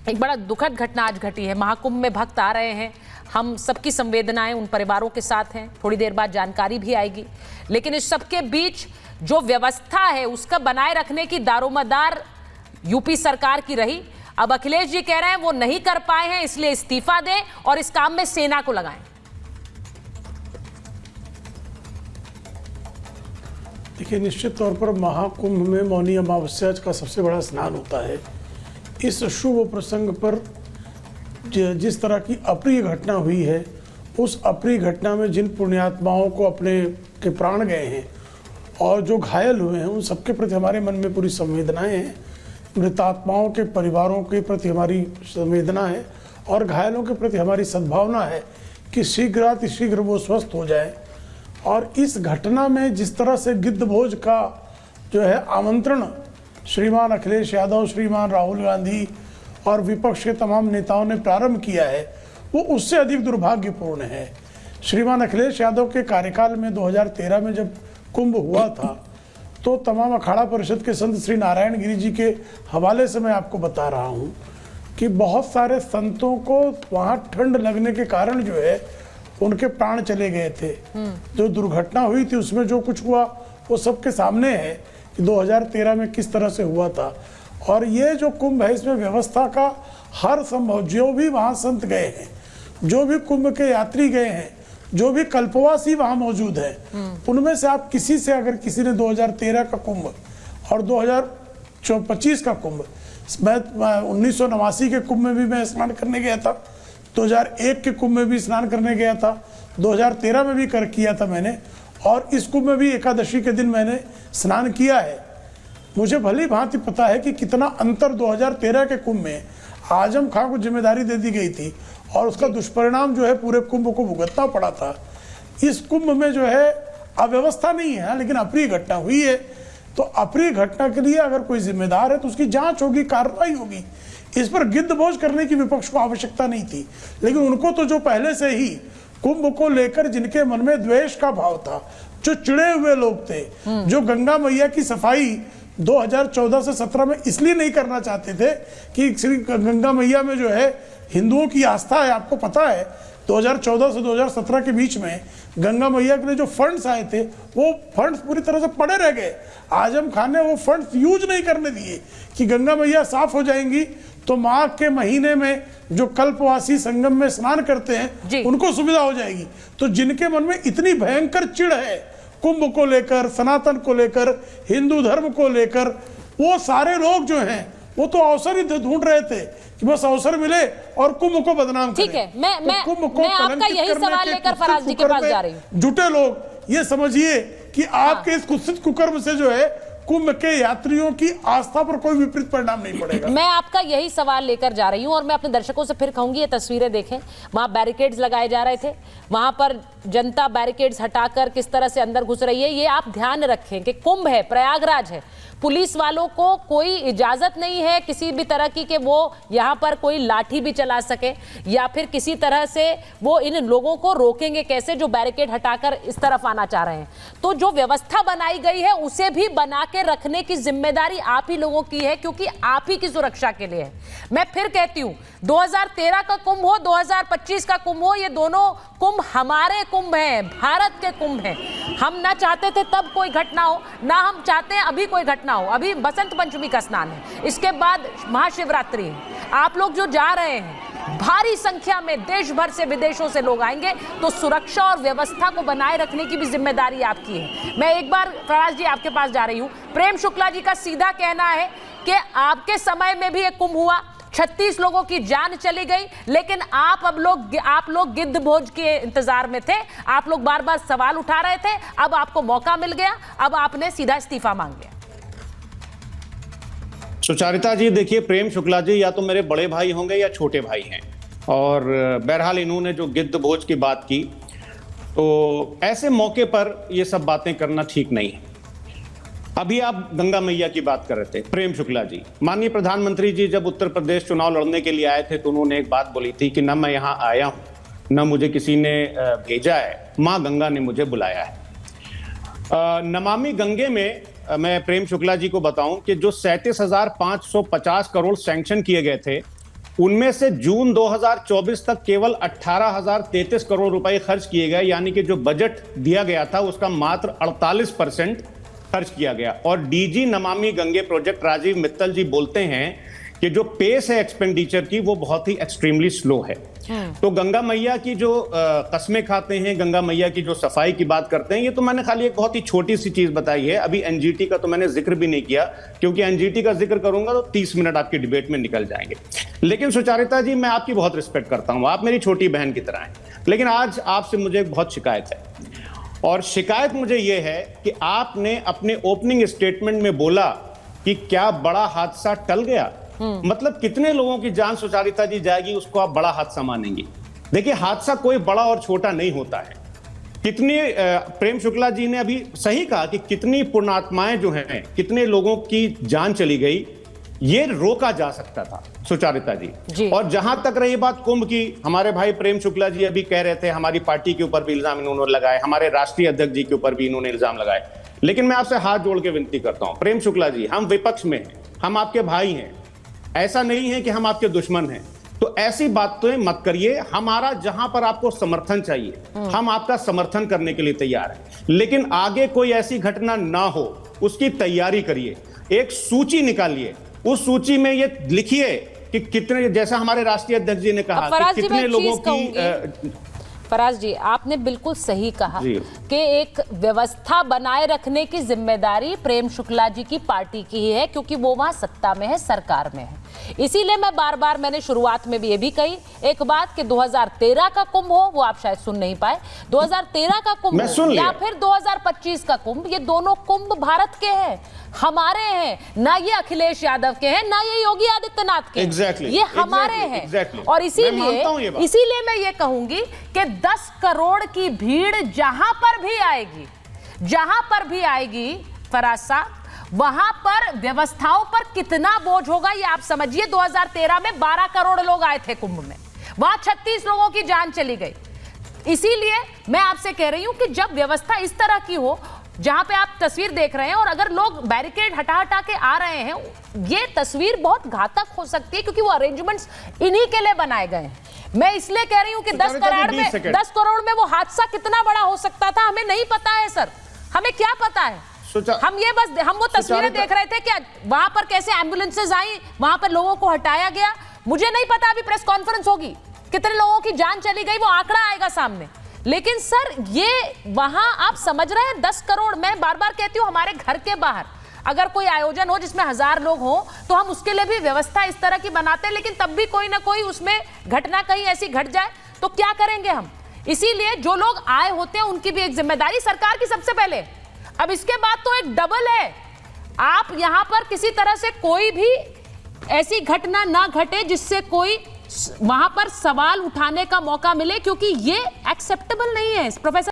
एक बड़ा दुखद घटना आज घटी है। महाकुंभ में भक्त आ रहे हैं, हम सबकी संवेदनाएं उन परिवारों के साथ हैं। थोड़ी देर बाद जानकारी भी आएगी, लेकिन इस सबके बीच जो व्यवस्था है उसका बनाए रखने की दारोमदार यूपी सरकार की रही। अब अखिलेश जी कह रहे हैं वो नहीं कर पाए हैं, इसलिए इस्तीफा दें और इस काम में सेना को लगाएं। देखिए, निश्चित तौर पर महाकुंभ में मौनी अमावस्या का सबसे बड़ा स्नान होता है। इस शुभ प्रसंग पर जिस तरह की अप्रिय घटना हुई है, उस अप्रिय घटना में जिन पुण्यात्माओं को अपने के प्राण गए हैं और जो घायल हुए हैं, उन सबके प्रति हमारे मन में पूरी संवेदनाएं हैं। मृतात्माओं के परिवारों के प्रति हमारी संवेदना है और घायलों के प्रति हमारी सद्भावना है कि शीघ्र वो स्वस्थ हो जाए। और इस घटना में जिस तरह से गिद्धभोज का जो है आमंत्रण श्रीमान अखिलेश यादव, श्रीमान राहुल गांधी और विपक्ष के तमाम नेताओं ने प्रारंभ किया है, वो उससे अधिक दुर्भाग्यपूर्ण है। श्रीमान अखिलेश यादव के कार्यकाल में 2013 में जब कुंभ हुआ था, तो तमाम अखाड़ा परिषद के संत श्री नारायण गिरी जी के हवाले से मैं आपको बता रहा हूँ कि बहुत सारे संतों को वहाँ ठंड लगने के कारण जो है उनके प्राण चले गए थे। जो दुर्घटना हुई थी उसमें जो कुछ हुआ वो सबके सामने है कि 2013 में किस तरह से हुआ था। और ये जो कुंभ है, इसमें व्यवस्था का हर संभव, जो भी वहाँ संत गए हैं, जो भी कुंभ के यात्री गए हैं, जो भी कल्पवासी वहाँ मौजूद है, उनमें से आप किसी से अगर किसी ने 2013 का कुंभ और 2025 का कुंभ, मैं 1989 के कुंभ में भी मैं स्नान करने गया था, 2001 के कुंभ में भी स्नान करने गया था, 2013 में भी किया था मैंने, और इस कुंभ में भी एकादशी के दिन मैंने स्नान किया है। मुझे भली भांति पता है कि कितना अंतर 2013 के कुंभ में आजम खां को जिम्मेदारी दे दी गई थी और उसका दुष्परिणाम जो है पूरे कुंभ को भुगतना पड़ा था। इस कुंभ में जो है अव्यवस्था नहीं है, लेकिन अप्रिय घटना हुई है। तो अप्रिय घटना के लिए अगर कोई जिम्मेदार है तो उसकी जांच होगी, कार्रवाई होगी। इस पर गिद्धभोज करने की विपक्ष को आवश्यकता नहीं थी, लेकिन उनको तो जो पहले से ही कुंभ को लेकर जिनके मन में द्वेष का भाव था, जो चिड़े हुए लोग थे, जो गंगा मैया की सफाई 2014 से 17 में इसलिए नहीं करना चाहते थे कि श्री गंगा मैया में जो है हिंदुओं की आस्था है। आपको पता है 2014 से 2017 के बीच में गंगा मैया के लिए जो फंड्स आए थे, वो फंड्स पूरी तरह से पड़े रह गए। आजम खान ने वो फंड्स यूज नहीं करने दिए कि गंगा मैया साफ हो जाएंगी तो माघ के महीने में जो कल्पवासी संगम में स्नान करते हैं उनको सुविधा हो जाएगी। तो जिनके मन में इतनी भयंकर चिढ़ है कुंभ को लेकर, सनातन को लेकर, हिंदू धर्म को लेकर, वो सारे लोग जो हैं वो तो अवसर ही ढूंढ रहे थे कि बस अवसर मिले और कुंभ को बदनाम करें। ठीक है, मैं आपका यही सवाल लेकर फराज जी के पास जा रही हूँ। जुटे लोग, ये समझिए कि आपके इस कुत्सित कुकर्म से जो है कुंभ के यात्रियों की आस्था पर कोई विपरीत परिणाम नहीं पड़ेगा। मैं आपका यही सवाल लेकर जा रही हूं और मैं अपने दर्शकों से फिर कहूंगी, ये तस्वीरें देखें, वहां बैरिकेड्स लगाए जा रहे थे, वहां पर जनता बैरिकेड्स हटाकर किस तरह से अंदर घुस रही है। ये आप ध्यान रखें कि कुंभ है, प्रयागराज है, पुलिस वालों को कोई इजाजत नहीं है किसी भी तरह की कि वो यहां पर कोई लाठी भी चला सके या फिर किसी तरह से वो इन लोगों को रोकेंगे कैसे जो बैरिकेड हटाकर इस तरफ आना चाह रहे हैं। तो जो व्यवस्था बनाई गई है उसे भी बना के रखने की जिम्मेदारी आप ही लोगों की है, क्योंकि आप ही की सुरक्षा के लिए है। मैं फिर कहती हूं, 2013 का कुंभ हो, 2025 का कुंभ हो, ये दोनों कुंभ हमारे कुंभ हैं, भारत के कुंभ हैं। हम ना चाहते थे तब कोई घटना हो, ना हम चाहते हैं अभी कोई घटना हो। अभी बसंत पंचमी का स्नान है, इसके बाद महाशिवरात्रि है। आप लोग जो जा रहे हैं, भारी संख्या में देश भर से, विदेशों से लोग आएंगे, तो सुरक्षा और व्यवस्था को बनाए रखने की भी जिम्मेदारी आपकी है। मैं एक बार फराज जी आपके पास जा रही हूं। प्रेम शुक्ला जी का सीधा कहना है कि आपके समय में भी एक कुंभ हुआ, 36 लोगों की जान चली गई, लेकिन आप लोग गिद्धभोज के इंतजार में थे। आप लोग बार बार सवाल उठा रहे थे, अब आपको मौका मिल गया, अब आपने सीधा इस्तीफा मांग लिया। सुचारिता जी, देखिए, प्रेम शुक्ला जी या तो मेरे बड़े भाई होंगे या छोटे भाई हैं, और बहरहाल इन्होंने जो गिद्धभोज की बात की, तो ऐसे मौके पर ये सब बातें करना ठीक नहीं है। अभी आप गंगा मैया की बात कर रहे थे, प्रेम शुक्ला जी, माननीय प्रधानमंत्री जी जब उत्तर प्रदेश चुनाव लड़ने के लिए आए थे तो उन्होंने एक बात बोली थी कि न मैं यहाँ आया हूँ, न मुझे किसी ने भेजा है, माँ गंगा ने मुझे बुलाया है। नमामि गंगे में मैं प्रेम शुक्ला जी को बताऊं कि जो 37,550 करोड़ सैंक्शन किए गए थे, उनमें से जून 2024 तक केवल 18,033 करोड़ रुपए खर्च किए गए, यानी कि जो बजट दिया गया था उसका मात्र 48% खर्च किया गया। और डीजी नमामि गंगे प्रोजेक्ट राजीव मित्तल जी बोलते हैं कि जो पेस है एक्सपेंडिचर की वो बहुत ही एक्सट्रीमली स्लो है। तो गंगा मैया की जो कस्में खाते हैं, गंगा मैया की जो सफाई की बात करते हैं, ये तो मैंने खाली एक बहुत ही छोटी सी चीज बताई है। अभी एनजीटी का तो मैंने जिक्र भी नहीं किया, क्योंकि एनजीटी का जिक्र करूंगा तो 30 मिनट आपकी डिबेट में निकल जाएंगे। लेकिन सुचारिता जी, मैं आपकी बहुत रिस्पेक्ट करता हूं, आप मेरी छोटी बहन की तरह हैं, लेकिन आज आपसे मुझे बहुत शिकायत है। और शिकायत मुझे यह है कि आपने अपने ओपनिंग स्टेटमेंट में बोला कि क्या बड़ा हादसा टल गया। मतलब कितने लोगों की जान सुचारिता जी जाएगी, उसको आप बड़ा हादसा मानेंगी। देखिए, हादसा कोई बड़ा और छोटा नहीं होता है। कितनी प्रेम शुक्ला जी ने अभी सही कहा कि कितनी पुण्यात्माएं जो हैं, कितने लोगों की जान चली गई, ये रोका जा सकता था सुचारिता जी। और जहां तक रही बात कुंभ की, हमारे भाई प्रेम शुक्ला जी अभी कह रहे थे हमारी पार्टी के ऊपर भी इल्जाम इन्होंने लगाए, हमारे राष्ट्रीय अध्यक्ष जी के ऊपर भी इन्होंने इल्जाम लगाए। लेकिन मैं आपसे हाथ जोड़ के विनती करता हूं, प्रेम शुक्ला जी, हम विपक्ष में हैं, हम आपके भाई हैं, ऐसा नहीं है कि हम आपके दुश्मन हैं। तो ऐसी बातें मत करिए। हमारा जहां पर आपको समर्थन चाहिए, हम आपका समर्थन करने के लिए तैयार हैं, लेकिन आगे कोई ऐसी घटना ना हो उसकी तैयारी करिए। एक सूची निकालिए, उस सूची में ये लिखिए कि कितने, जैसा हमारे राष्ट्रीय अध्यक्ष जी ने कहा कि कितने लोगों की। फराज जी, आपने बिल्कुल सही कहा कि एक व्यवस्था बनाए रखने की जिम्मेदारी प्रेम शुक्ला जी की पार्टी की ही है, क्योंकि वो वहां सत्ता में है, सरकार में है। इसीलिए मैं बार बार, मैंने शुरुआत में भी ये भी कही एक बात कि 2013 का कुंभ हो, वो आप शायद सुन नहीं पाए, 2013 का कुंभ हो या फिर 2025 का कुंभ, ये दोनों कुंभ भारत के हैं, हमारे हैं, ना ये अखिलेश यादव के हैं, ना ये योगी आदित्यनाथ के हैं, ये हमारे हैं। और इसीलिए मैं ये कहूंगी कि 10 करोड़ की भीड़ जहां पर भी आएगी फराज साहब, वहां पर व्यवस्थाओं पर कितना बोझ होगा ये आप समझिए। 2013 में 12 करोड़ लोग आए थे कुंभ में, वहां 36 लोगों की जान चली गई। इसीलिए मैं आपसे कह रही हूं कि जब व्यवस्था इस तरह की हो, जहां पे आप तस्वीर देख रहे हैं, और अगर लोग बैरिकेड हटा के आ रहे हैं, ये तस्वीर बहुत घातक हो सकती है, क्योंकि वो अरेंजमेंट्स इन्हीं के लिए बनाए गए हैं। मैं इसलिए कह रही हूं कि 10 करोड़ में वो हादसा कितना बड़ा हो सकता था, हमें नहीं पता है सर, हमें क्या पता है। हम वो तस्वीरें देख रहे थे कि वहां पर कैसे एम्बुलेंसेज आई, वहां पर लोगों को हटाया गया। मुझे नहीं पता, अभी प्रेस कॉन्फ्रेंस होगी, कितने लोगों की जान चली गई, वो आंकड़ा आएगा सामने। लेकिन सर, ये वहां आप समझ रहे हैं 10 करोड़, मैं बार बार कहती हूं, हमारे घर के बाहर अगर कोई आयोजन हो जिसमें 1000 लोग हो, तो हम उसके लिए भी व्यवस्था इस तरह की बनाते हैं, लेकिन तब भी कोई ना कोई उसमें घटना कहीं ऐसी घट जाए तो क्या करेंगे हम। इसीलिए जो लोग आए होते हैं उनकी भी एक जिम्मेदारी सरकार की सबसे पहले, अब इसके बाद तो एक डबल है। आप यहां पर किसी तरह से कोई भी ऐसी घटना ना घटे जिससे कोई वहां पर सवाल उठाने का मौका मिले, क्योंकि ये एक्सेप्टेबल नहीं है। प्रोफेसर